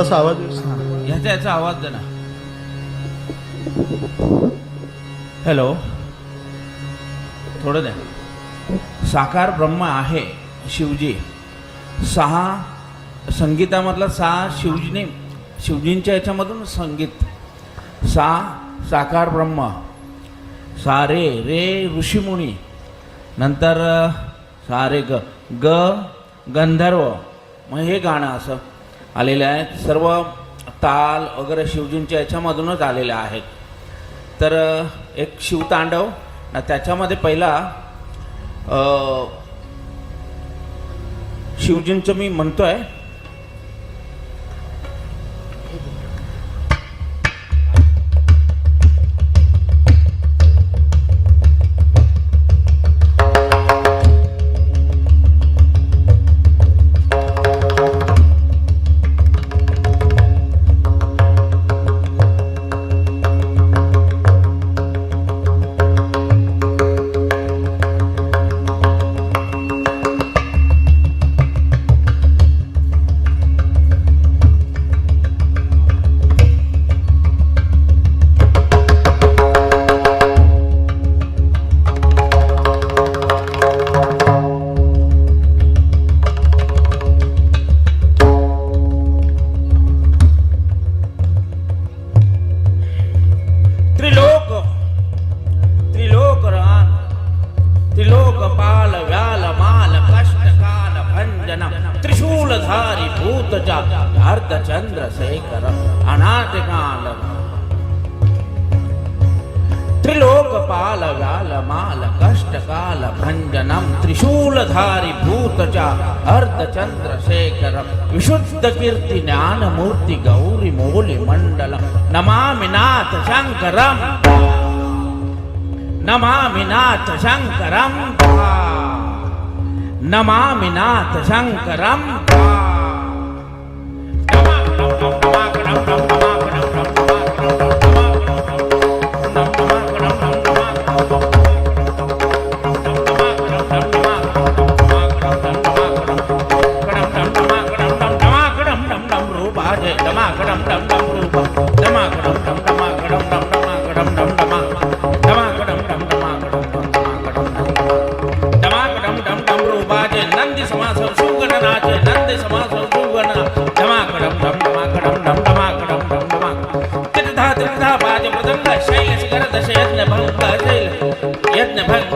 थोडासा आवाज याचा आवाज दे ना. हॅलो, थोडं द्या. साकार ब्रह्म आहे शिवजी. 6 संगीतामधला 6 शिवजींच्या याच्यामधून संगीत. 6 साकार ब्रह्म, 6 रे ऋषीमुनी, नंतर 6 रे ग गंधर्व. मग हे गाणं असं आलेलं आहे. सर्व ताल वगैरे शिवजींच्या याच्यामधूनच आलेले आहेत. तर एक शिवतांडव ना, त्याच्यामध्ये पहिला शिवजींचं मी म्हणतोय. त्रिलोकपाल व्याल माल कष्टकाल भंजन त्रिशूलधारी भूतजा अर्धचंद्रशेखर अनादिकाल. त्रिलोकपाल व्याल माल कष्टकाल भंजनम त्रिशूलधारी भूतजा अर्धचंद्रशेखर विशुद्ध कीर्ति ज्ञान मूर्ति गौरी मोली मंडलम नमामि नाथ शंकरम नमामि नाथ शंकरम नमामि नाथ शंकरम. नंदी समासव सुगणनाचे नंदी समासव सुगण धमाकडम धम धमाकडम धम धमाकडम धम धमा तिरधा तिरधा बाज मृदंग शैल शिखर दश यज्ञ भंग शैल यज्ञ भंग